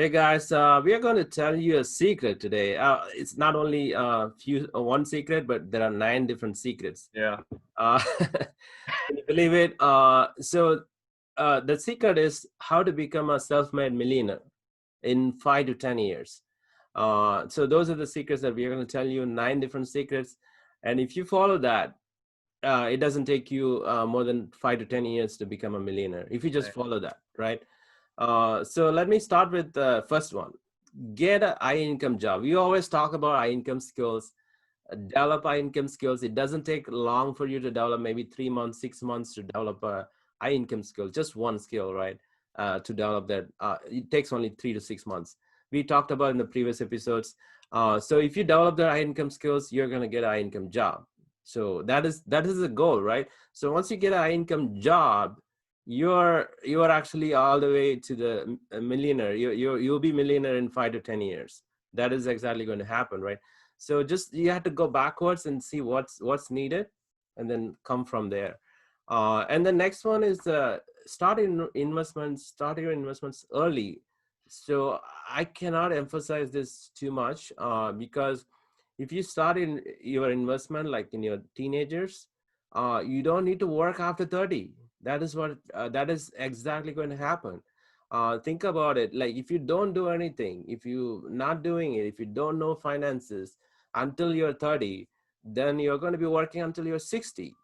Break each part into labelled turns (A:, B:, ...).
A: Hey guys, we are going to tell you a secret today. It's not only one secret, but there are 9 different secrets.
B: Yeah.
A: Can you believe it? The secret is how to become a self-made millionaire in 5 to 10 years. So those are the secrets that we are going to tell you. 9 different secrets, and if you follow that, it doesn't take you more than 5 to 10 years to become a millionaire. If you just
B: Right.
A: follow that, right? So let me start with the first one. Get a high income job. We always talk about high income skills, develop high income skills. It doesn't take long for you to develop, maybe 3 months, 6 months to develop a high income skill, just one skill, right? To develop that, it takes only 3 to 6 months. We talked about in the previous episodes. So if you develop the high income skills, you're going to get a high income job. So that is the goal, right? So once you get a high income job, you're actually all the way to the millionaire. You'll be millionaire in 5 to 10 years. That is exactly going to happen, right? So just you have to go backwards and see what's needed, and then come from there. And the next one is start your investments early. So I cannot emphasize this too much, because if you start in your investment like in your teenagers, you don't need to work after 30. That is exactly going to happen. Think about it. Like if you don't do anything, if you not doing it, if you don't know finances until you're 30, then you're going to be working until you're 60.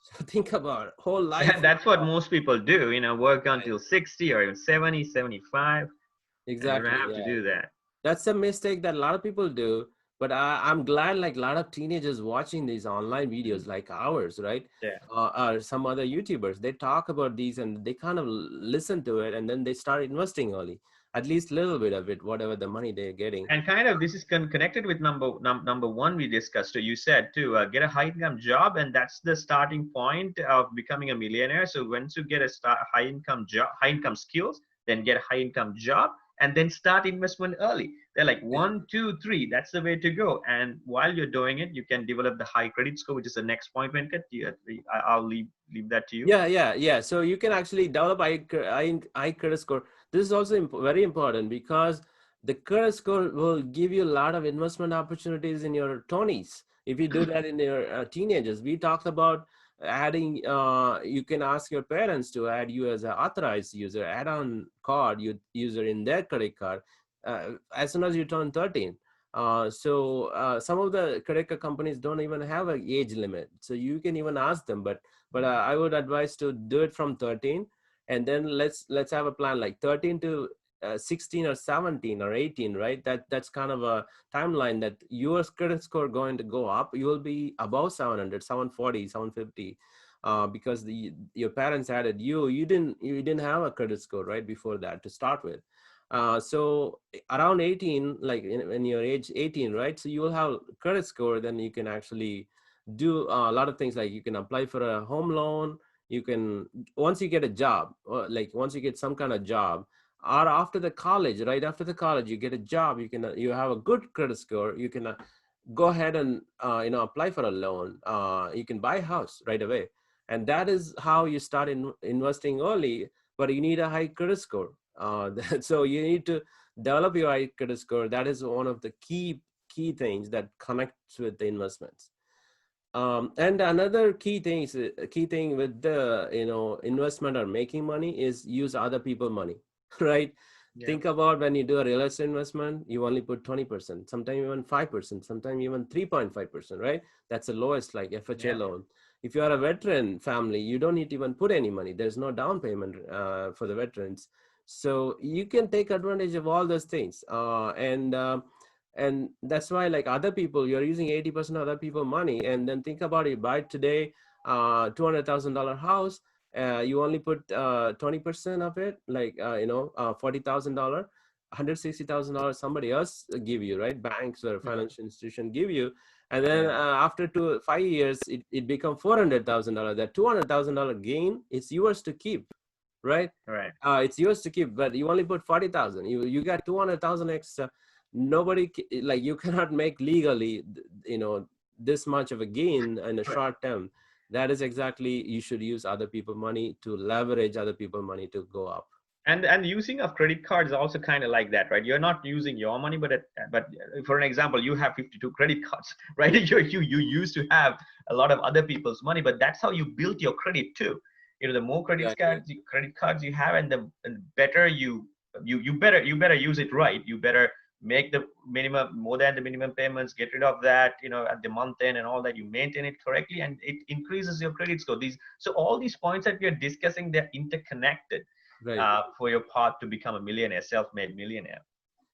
A: So think about it, whole life.
B: That's what most people do, work
A: Right.
B: until 60 or even 70, 75, and you don't
A: Exactly.
B: have to
A: Yeah.
B: do that.
A: That's a mistake that a lot of people do. But I'm glad like a lot of teenagers watching these online videos like ours, right?
B: Yeah.
A: Or some other YouTubers, they talk about these and they kind of listen to it, and then they start investing early, at least a little bit of it, whatever the money they're getting.
B: And kind of this is connected with number one we discussed. So you said to get a high income job, and that's the starting point of becoming a millionaire. So once you get a high income job, high income skills, then get a high income job, and then start investment early. They're like one, two, three. That's the way to go. And while you're doing it, you can develop the high credit score, which is the next point. Venkat, I'll leave that to you.
A: Yeah. So you can actually develop high credit score. This is also very important because the credit score will give you a lot of investment opportunities in your 20s. If you do that in your teenagers, we talked about adding, you can ask your parents to add you as an authorized user, add-on card user in their credit card as soon as you turn 13. Some of the credit card companies don't even have an age limit. So you can even ask them, but I would advise to do it from 13, and then let's have a plan like 13 to 16 or 17 or 18, right? That's kind of a timeline that your credit score going to go up. You will be above 700, 740, 750, because your parents added you didn't have a credit score right before that to start with. So around 18, like when you're age 18, right? So you will have credit score, then you can actually do a lot of things, like you can apply for a home loan. You can, once you get a job, or like once you get some kind of job, or after the college, right after the college you get a job, you can you have a good credit score, you can go ahead and apply for a loan. You can buy a house right away, and that is how you start investing early. But you need a high credit score. So you need to develop your high credit score. That is one of the key things that connects with the investments. And another key thing with the investment or making money is use other people money, right?
B: Yeah.
A: Think about when you do a real estate investment, you only put 20%, sometimes even 5%, sometimes even 3.5%, right? That's the lowest, like FHA
B: Yeah.
A: loan. If you are a veteran family, you don't need to even put any money. There's no down payment for the veterans. So you can take advantage of all those things. And that's why, like, other people, you're using 80% of other people money. And then think about it, buy today $200,000 house, you only put 20% of it, like $40,000, $160,000 somebody else give you, right? Banks or
B: Yeah.
A: financial institution give you. And then
B: Yeah.
A: after 5 years it become $400,000. That $200,000 gain is yours to keep, right?
B: Right.
A: It's yours to keep, but you only put 40,000. You got 200,000 extra. Nobody like, you cannot make legally, this much of a gain in a
B: Right.
A: short term. That is exactly, you should use other people money to leverage other people money to go up.
B: And using of credit cards is also kind of like that, right? You're not using your money, but for an example, you have 52 credit cards, right? You used to have a lot of other people's money, but that's how you built your credit too. The more
A: Exactly.
B: credit cards you have, and better you better use it right. You better make the minimum more than the minimum payments, get rid of that, at the month end and all that. You maintain it correctly, and it increases your credit score. All these points that we are discussing, they're interconnected
A: Right.
B: for your path to become a millionaire, self-made millionaire.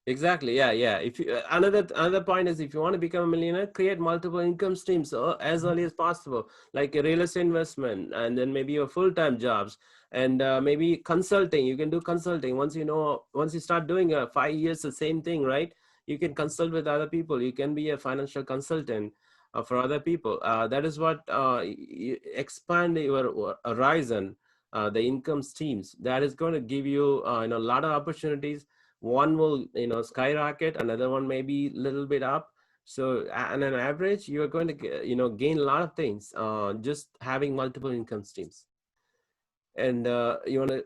A: Exactly. Yeah. Yeah. If you, another point is, if you want to become a millionaire, create multiple income streams as early as possible, like a real estate investment, and then maybe your full-time jobs, and maybe consulting. You can do consulting once you start doing 5 years the same thing, right? You can consult with other people. You can be a financial consultant for other people. That is what you expand your horizon, the income streams. That is going to give you a lot of opportunities. One will skyrocket, another one maybe a little bit up. So on an average, you're going to gain a lot of things just having multiple income streams. And you want to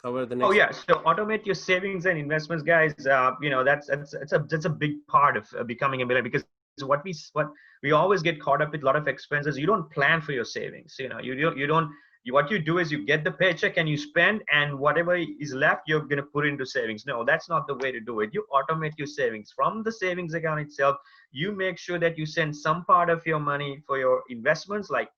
A: cover the
B: Oh
A: next
B: yeah, so automate your savings and investments, guys. That's a big part of becoming a millionaire, because what we always get caught up with a lot of expenses. You don't plan for your savings. What you do is you get the paycheck and you spend, and whatever is left you're going to put into savings. No, that's not the way to do it. You automate your savings from the savings account itself. You make sure that you send some part of your money for your investments, like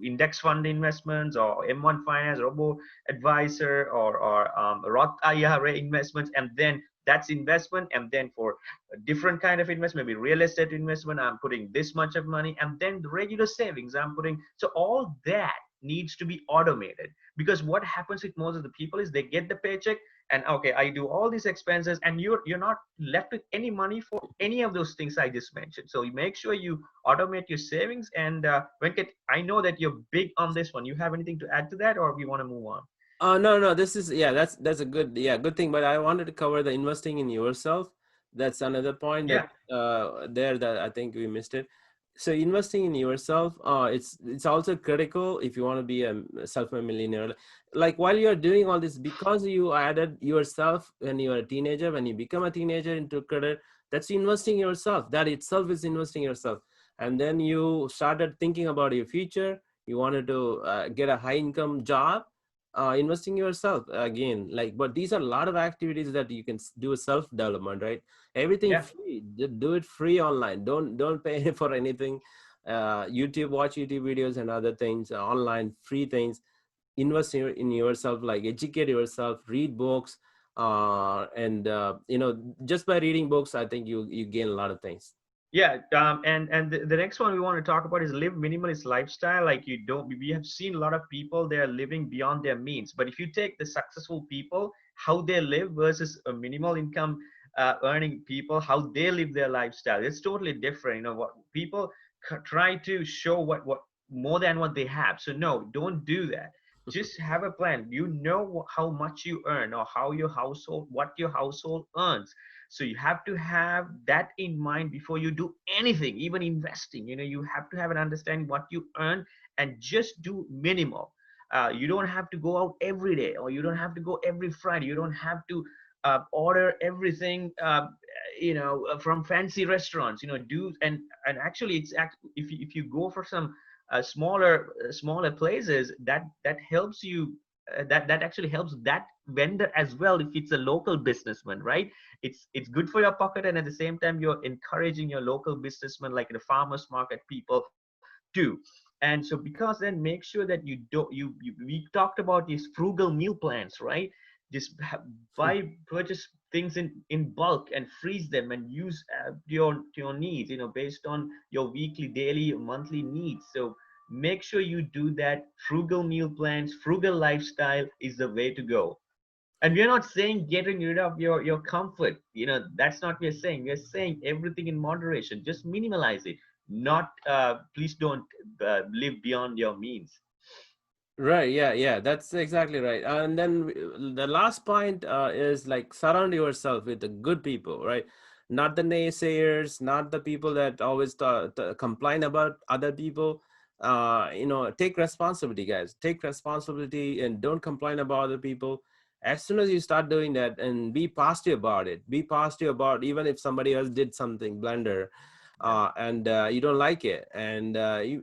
B: index fund investments or M1 Finance, Robo Advisor, or Roth IRA investments, and then that's investment. And then for a different kind of investment, maybe real estate investment, I'm putting this much of money, and then the regular savings I'm putting. So all that needs to be automated, because what happens with most of the people is they get the paycheck, and okay, I do all these expenses, and you're not left with any money for any of those things I just mentioned. So you make sure you automate your savings. And Venkat, I know that you're big on this one. You have anything to add to that, or we want to move on?
A: No, no, this is, yeah, that's a good thing. But I wanted to cover the investing in yourself. That's another point that
B: Yeah.
A: there that I think we missed it. So investing in yourself, it's also critical if you want to be a self-made millionaire. Like while you're doing all this, because you added yourself when you were a teenager, when you become a teenager into credit, that's investing yourself. That itself is investing yourself. And then you started thinking about your future. You wanted to get a high income job, investing yourself again. Like, but these are a lot of activities that you can do self development, right? Everything
B: Yeah.
A: free. Do it free online. Don't pay for anything. Watch YouTube videos and other things, online free things. Invest in yourself, like educate yourself, read books, and just by reading books, I think you gain a lot of things.
B: Yeah, and the next one we want to talk about is live minimalist lifestyle. Like, you don't, we have seen a lot of people, they are living beyond their means. But if you take the successful people, how they live versus a minimal income earning people, how they live their lifestyle, it's totally different. What people try to show what more than what they have. So no, don't do that. Just have a plan. How much you earn, or what your household earns. So you have to have that in mind before you do anything, even investing. You have to have an understanding what you earn, and just do minimal. You don't have to go out every day, or you don't have to go every Friday. You don't have to order everything from fancy restaurants. Do and actually if you go for some smaller places, that helps you, that actually helps that vendor as well, if it's a local businessman, right? It's good for your pocket, and at the same time you're encouraging your local businessmen, like the farmers market people too. And so, because then, make sure that you don't we talked about these frugal meal plans, right? Just purchase things in bulk and freeze them, and use to your needs, based on your weekly, daily, monthly needs. So make sure you do that. Frugal meal plans, frugal lifestyle is the way to go. And we're not saying getting rid of your comfort. That's not what we're saying. We're saying everything in moderation. Just minimalize it. Not Please don't live beyond your means.
A: Right, yeah, yeah, that's exactly right. And then the last point is like surround yourself with the good people, right? Not the naysayers, not the people that always complain about other people. Take responsibility, guys. Take responsibility and don't complain about other people. As soon as you start doing that, and be positive about it, be positive about even if somebody else did something blunder,
B: Yeah.
A: and you don't like it, and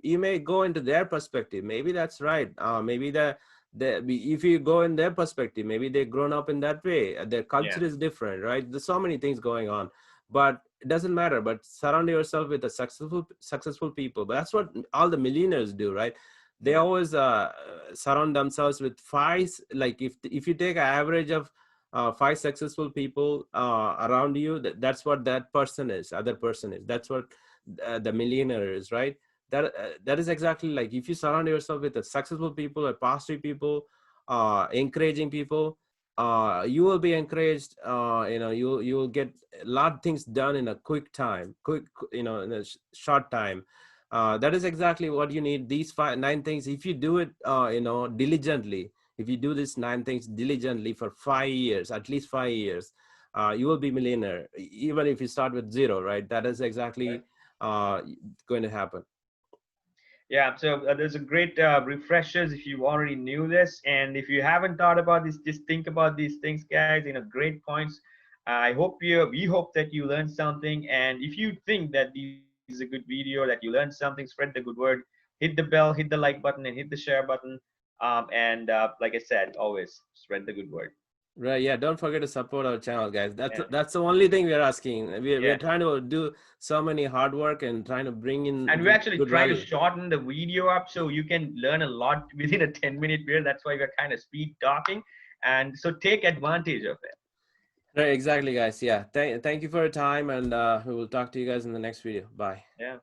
A: you may go into their perspective, maybe that's right, maybe if you go in their perspective, maybe they've grown up in that way, their
B: Yeah.
A: culture is different, right? There's so many things going on, but it doesn't matter. But surround yourself with the successful people. But that's what all the millionaires do, right? They
B: Yeah.
A: always surround themselves with five. Like if you take an average of five successful people around you, that's what that person is, other person is. That's what the millionaire is, right? That is exactly, like, if you surround yourself with the successful people or positive people, encouraging people, you will be encouraged. You will get a lot of things done in a quick time, in a short time. That is exactly what you need. These nine things, if you do it diligently, if you do these nine things diligently for 5 years, at least 5 years, you will be millionaire, even if you start with zero, right? That is exactly uh, going to happen.
B: Yeah, so there's a great refreshers if you already knew this, and if you haven't thought about this, just think about these things, guys. Great points. We hope that you learned something, and if you think that this is a good video, that you learned something, spread the good word, hit the bell, hit the like button, and hit the share button. And like I said, always spread the good word.
A: Right, yeah, don't forget to support our channel, guys. That's
B: Yeah,
A: that's the only thing we're asking. We're
B: yeah.
A: trying to do so many hard work and trying to bring in
B: And we actually
A: good
B: try to
A: value.
B: shorten the video up so you can learn a lot within a 10-minute period. That's why we're kind of speed talking, and so take advantage of it.
A: Right, exactly, guys. Yeah, thank you for your time, and we will talk to you guys in the next video. Bye.
B: Yeah.